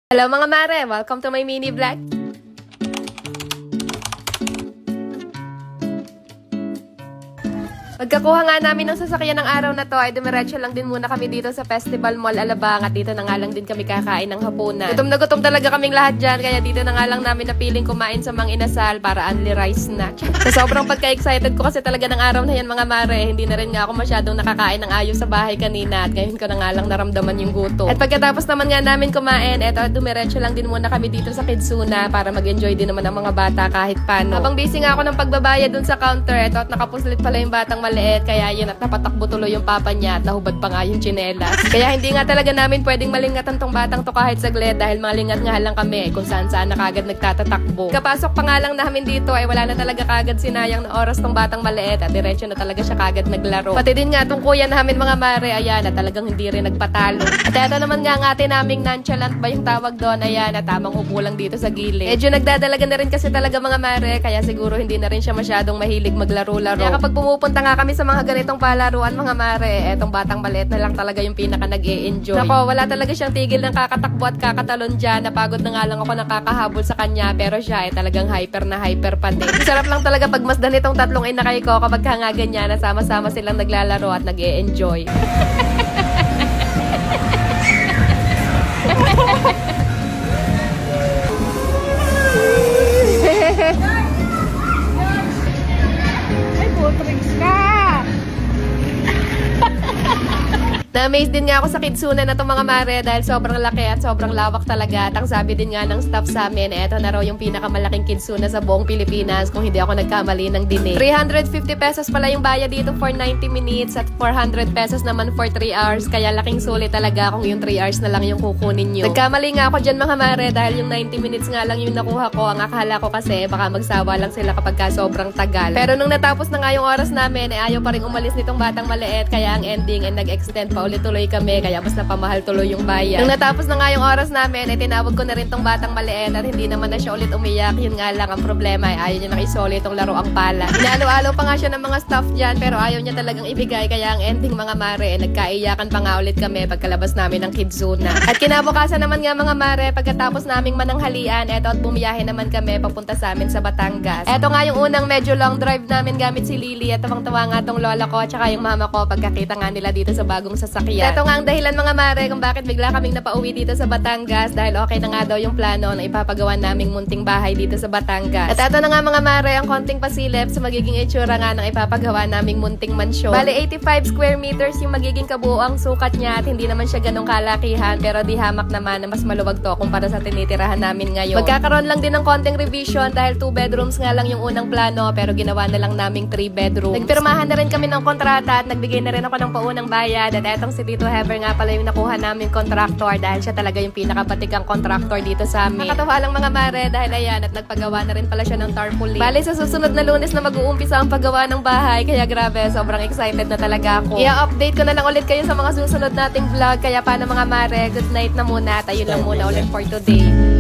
Hello mga mare! Welcome to my mini vlog. Pagkakuha nga namin ng sasakyan ng araw na to ay dumiretso lang din muna kami dito sa Festival Mall Alabang at dito na nga lang din kami kakain ng hapunan. Gutom na gutom talaga kaming lahat dyan kaya dito na nga lang namin napiling kumain sa Mang Inasal para only rice na. Sa sobrang pagka-excited ko kasi talaga ng araw na yan mga mare, hindi na rin nga ako masyadong nakakain ng ayos sa bahay kanina at ngayon ko na nga lang naramdaman yung gutom. At pagkatapos naman nga namin kumain, eto dumiretso lang din muna kami dito sa Kidsuna para mag-enjoy din naman ang mga bata kahit paano. Habang busy nga ako ng pagbabayad dun sa counter, eto at nakapuslit pala yung batang maliit, kaya yun at napatakbo tuloy yung papa niya at nahubad pa nga yung tsinelas. Kaya hindi nga talaga namin pwedeng malingatan tong batang to kahit saglit dahil malingat nga lang kami kung saan-saan na kagad nagtatatakbo. Kapasok pa nga lang namin dito ay wala na talaga kagad sinayang na oras tong batang maliit at diretso na talaga siya kagad naglaro. Pati din nga tong kuya namin mga mare, ayan, at talagang hindi rin nagpatalo. At eto naman nga ang ate naming nonchalant ba yung tawag doon, ayan, at tamang upo lang dito sa gilid. Medyo nagdadalaga na rin kasi talaga mga mare, kaya siguro hindi na rin siya masyadong mahilig maglaro-laro. Kaya kapag pumupunta nga kami sa mga ganitong palaruan mga mare, etong batang maliit na lang talaga yung pinaka nag-e-enjoy. Nako, wala talaga siyang tigil ng kakatakbo at kakatalon dyan. Napagod na nga lang ako nakakahabol sa kanya, pero siya ay talagang hyper na hyper pa din. Sarap lang talaga pagmasdan itong tatlong inakay ko kapag nga ganyan, nasama-sama silang naglalaro at nag-e-enjoy. Ay, putrings ka! Na-amaze din nga ako sa Kidsuna na itong mga mare dahil sobrang laki at sobrang lawak talaga. At ang sabi din nga ng staff sa amin, eto na raw yung pinakamalaking Kidsuna sa buong Pilipinas kung hindi ako nagkamali ng dinig. 350 pesos pala yung bayad dito for 90 minutes at 400 pesos naman for 3 hours. Kaya laking sulit talaga kung yung 3 hours na lang yung kukunin nyo. Nagkamali nga ako dyan mga mare dahil yung 90 minutes nga lang yung nakuha ko. Ang akala ko kasi baka magsawa lang sila kapag ka sobrang tagal. Pero nung natapos na nga yung oras namin, ayaw pa rin umalis nitong batang maliit. Kaya ang ending ay nag-extend pa ulit-tuloy kami, kaya mas napamahal tuloy yung bayad. Nung natapos na nga yung oras namin, tinawag ko na rin tong batang maliit at hindi naman na siya ulit umiyak. Yun nga lang, ang problema ay ayaw niya nakisoli itong laro ang pala. Inaalo-alo pa nga siya ng mga staff dyan, pero ayaw niya talagang ibigay, kaya ang ending mga mare, nagkaiyakan pa nga ulit kami pagkalabas namin ng Kidsuna. At kinabukasan naman nga mga mare, pagkatapos naming mananghalian, eto at bumiyahe naman kami papunta sa amin sa Batangas. Eto nga yung unang medyo long drive namin gamit si Lily at tawang-tawa nga tong lola ko at saka yung mama ko pagkakita nga nila dito sa bagong sasakyan. Ito nga ang dahilan mga mare kung bakit bigla kaming napauwi dito sa Batangas dahil okay na nga daw yung plano na ipapagawa naming munting bahay dito sa Batangas. At ito na nga mga mare ang konting pasilip sa magiging itsura nga ng ipapagawa naming munting mansyon. Bale 85 square meters yung magiging kabuoang sukat niya at hindi naman siya ganong kalakihan pero di hamak naman na mas maluwag to kumpara sa tinitirahan namin ngayon. Magkakaroon lang din ng konting revision dahil 2 bedrooms nga lang yung unang plano pero ginawa na lang naming 3 bedrooms. Nagpirmahan na rin kami ng kontrata at nagbigay na rin ako ng paunang bayad at etong si Tito Heber nga pala yung nakuha namin contractor dahil siya talaga yung pinakabatikang contractor dito sa amin. Nakatawa lang mga mare dahil ayan at nagpagawa na rin pala siya ng tarpaulin. Bale sa susunod na Lunes na mag-uumpisa ang paggawa ng bahay kaya grabe sobrang excited na talaga ako. I-update ko na lang ulit kayo sa mga susunod nating vlog kaya paano mga mare, good night na muna at ayun lang muna ulit for today.